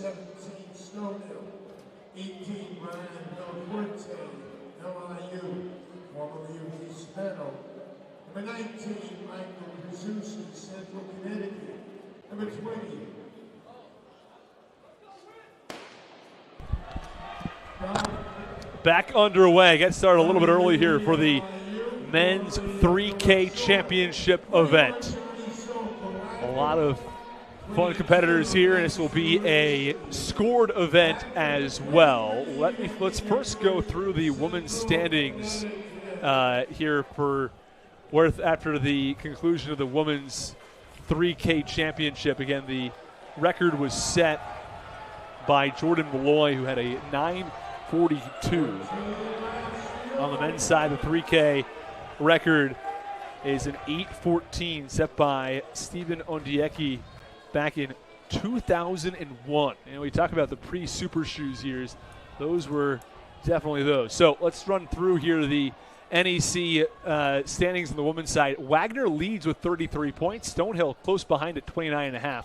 17, Snowdale. 18, Ryan Belforte, LIU, formerly of East Meadow. Number 19, Michael Kazuski, Central Connecticut. Number 20. Back underway. Get started a little bit early here for the men's 3K championship event. A lot of fun competitors here, and this will be a scored event as well. Let's first go through the women's standings here for after the conclusion of the women's 3K championship. Again, the record was set by Jordan Malloy, who had a 9:42. On the men's side, the 3K record is an 8:14 set by Stephen Ondieki back in 2001. And we talk about the pre-Super Shoes years. Those were definitely those. So let's run through here the NEC standings on the women's side. Wagner leads with 33 points. Stonehill close behind at 29.5.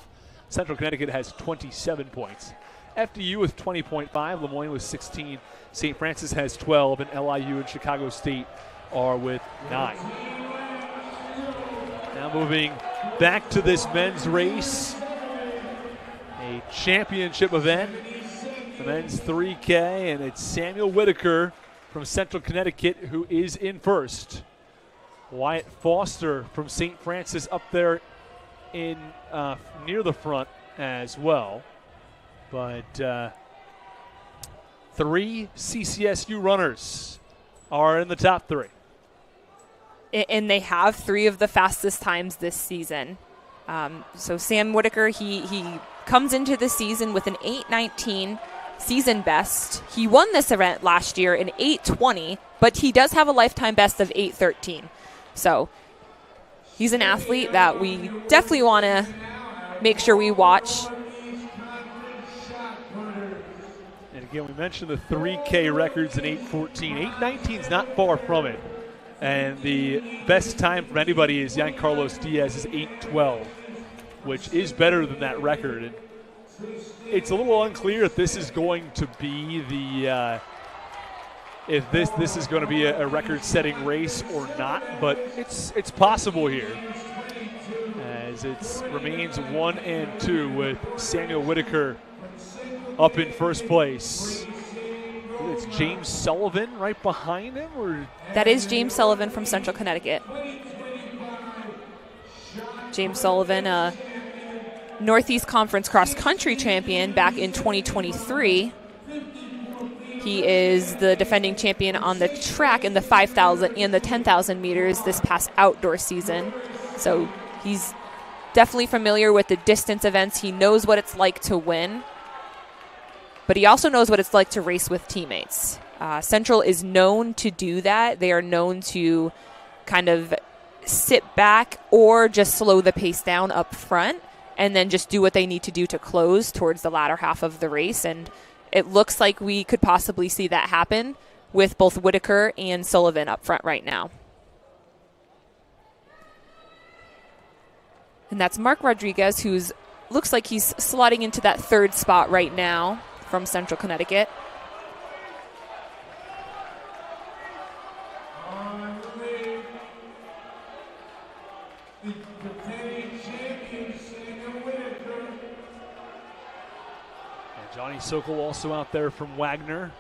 Central Connecticut has 27 points. FDU with 20.5. Lemoyne with 16. St. Francis has 12. And LIU and Chicago State are with 9. Now moving back to this men's race, a championship event, the men's 3K, and it's Samuel Whitaker from Central Connecticut who is in first. Wyatt Foster from St. Francis up there in near the front as well. But 3 CCSU runners are in the top 3. And they have 3 of the fastest times this season. So Sam Whitaker, he comes into the season with an 8:19 season best. He won this event last year in 8:20, but he does have a lifetime best of 8:13. So he's an athlete that we definitely want to make sure we watch. And again, we mentioned the 3K records in 8:14. 8:19 is not far from it. And the best time from anybody is Giancarlos Diaz's 8:12, which is better than that record. And it's a little unclear if this is going to be the if this is going to be a record-setting race or not, but it's possible here, as it remains 1 and 2 with Samuel Whitaker up in first place. It's James Sullivan right behind him, or that is James Sullivan from Central Connecticut. James Sullivan, Northeast Conference cross-country champion back in 2023. He is the defending champion on the track in the 5,000 and the 10,000 meters this past outdoor season. So he's definitely familiar with the distance events. He knows what it's like to win, but he also knows what it's like to race with teammates. Central is known to do that. They are known to kind of sit back or just slow the pace down up front and then just do what they need to do to close towards the latter half of the race. And it looks like we could possibly see that happen with both Whitaker and Sullivan up front right now. And that's Mark Rodriguez, who's looks like he's slotting into that 3rd spot right now from Central Connecticut. Johnny Sokol also out there from Wagner,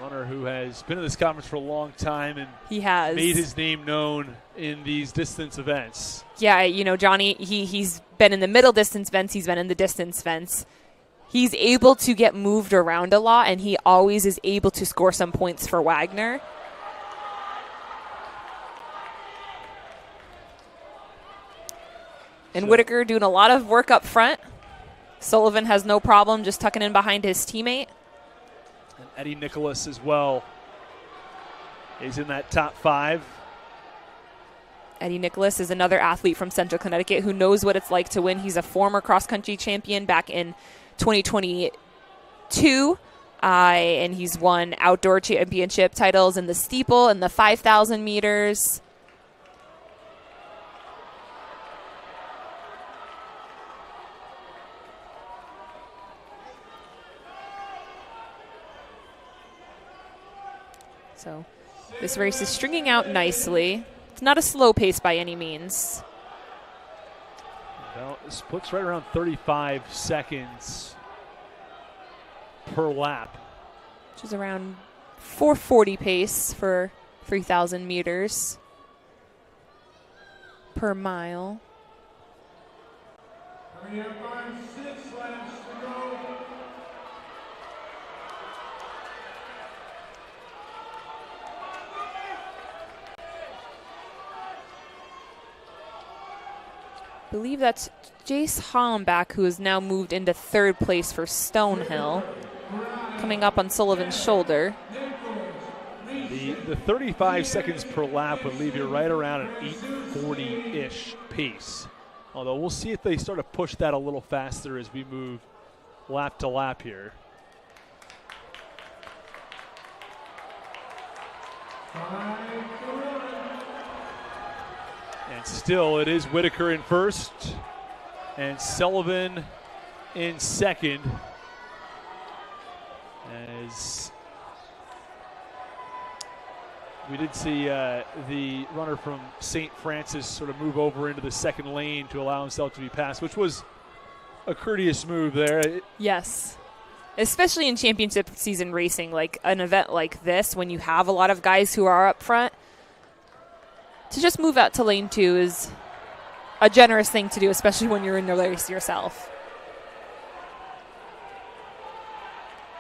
runner who has been in this conference for a long time and he has made his name known in these distance events. Yeah, you know, Johnny, he's been in the middle distance events, he's been in the distance events. He's able to get moved around a lot, and he always is able to score some points for Wagner. And Whitaker doing a lot of work up front. Sullivan has no problem just tucking in behind his teammate. And Eddie Nicholas as well is in that top 5. Eddie Nicholas is another athlete from Central Connecticut who knows what it's like to win. He's a former cross-country champion back in 2022, and he's won outdoor championship titles in the steeple and the 5,000 meters. So this race is stringing out nicely. It's not a slow pace by any means. Well, it splits right around 35 seconds per lap. Which is around 4:40 pace for 3,000 meters per mile. We have 6 laps to go. I believe that's Jace Hollenbach, who has now moved into 3rd place for Stonehill, coming up on Sullivan's shoulder. The 35 seconds per lap would leave you right around an 8:40-ish pace. Although we'll see if they start to push that a little faster as we move lap to lap here. And still it is Whitaker in first and Sullivan in second. As we did see the runner from St. Francis sort of move over into the second lane to allow himself to be passed, which was a courteous move there. Yes. Especially in championship season racing, like an event like this, when you have a lot of guys who are up front, to just move out to lane 2 is a generous thing to do, especially when you're in the race yourself.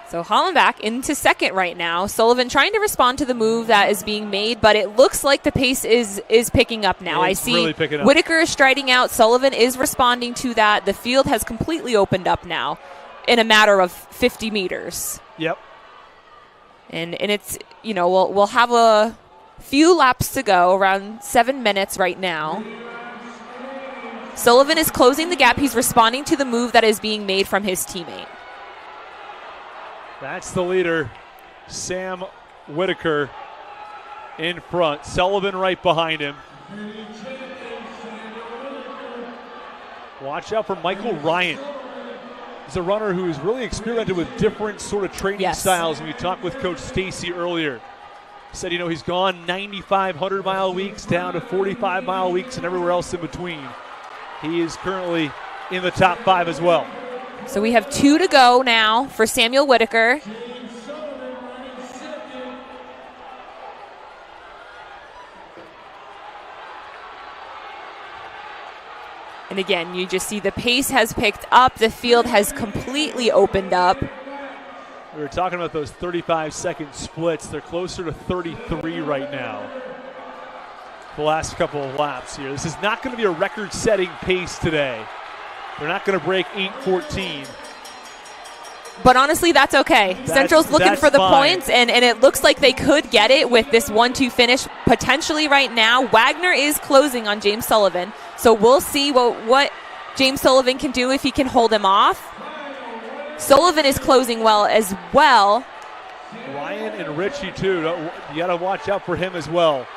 So Hollenbach into second right now. Sullivan trying to respond to the move that is being made, but it looks like the pace is picking up now. I see really picking up. Whitaker is striding out. Sullivan is responding to that. The field has completely opened up now in a matter of 50 meters. Yep. And it's, we'll have a few laps to go, around 7 minutes right now. Sullivan is closing the gap. He's responding to the move that is being made from his teammate. That's the leader, Sam Whitaker in front. Sullivan right behind him. Watch out for Michael Ryan. He's a runner who's really experimented with different sort of training styles. And we talked with Coach Stacy earlier. He said, he's gone 9,500-mile weeks down to 45-mile weeks and everywhere else in between. He is currently in the top 5 as well. So we have 2 to go now for Samuel Whitaker. And again, you just see the pace has picked up. The field has completely opened up. We were talking about those 35-second splits. They're closer to 33 right now. The last couple of laps here. This is not going to be a record-setting pace today. They're not going to break 8:14. But honestly, that's okay. Central's looking for the points, and it looks like they could get it with this 1-2 finish potentially right now. Wagner is closing on James Sullivan, so we'll see what James Sullivan can do if he can hold him off. Sullivan is closing well as well. Ryan and Richie, too. You got to watch out for him as well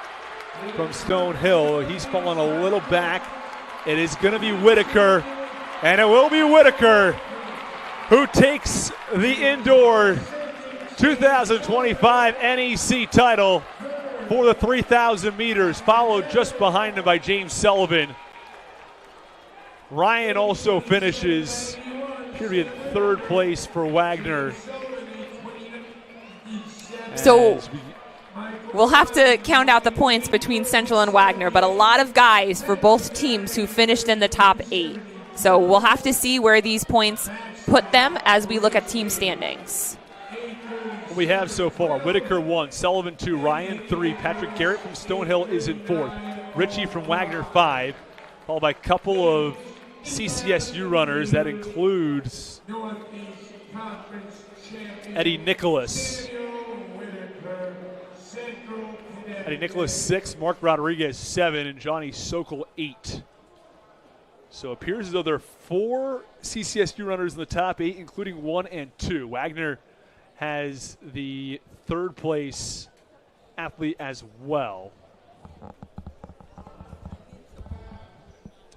from Stonehill. He's fallen a little back. It is going to be Whitaker. And it will be Whitaker who takes the indoor 2025 NEC title for the 3,000 meters, followed just behind him by James Sullivan. Ryan also finishes in 3rd place for Wagner. So we'll have to count out the points between Central and Wagner, but a lot of guys for both teams who finished in the top 8. So we'll have to see where these points put them as we look at team standings. We have so far Whitaker 1, Sullivan 2, Ryan 3, Patrick Garrett from Stonehill is in 4th, Richie from Wagner 5, followed by a couple of CCSU runners. That includes Eddie Nicholas. Eddie Nicholas 6, Mark Rodriguez 7, and Johnny Sokol 8. So it appears as though there are 4 CCSU runners in the top 8, including 1 and 2. Wagner has the 3rd place athlete as well,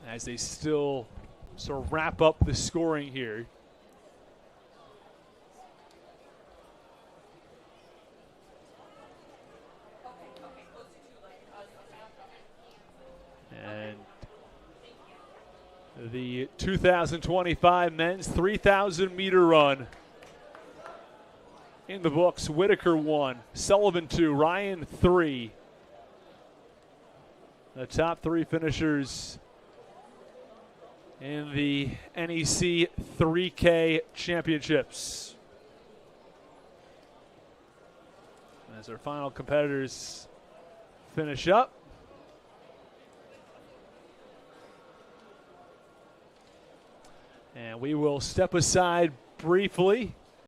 as they still sort of wrap up the scoring here. The 2025 men's 3,000 meter run. In the books, Whitaker 1, Sullivan 2, Ryan 3. The top 3 finishers in the NEC 3K championships. As our final competitors finish up. And we will step aside briefly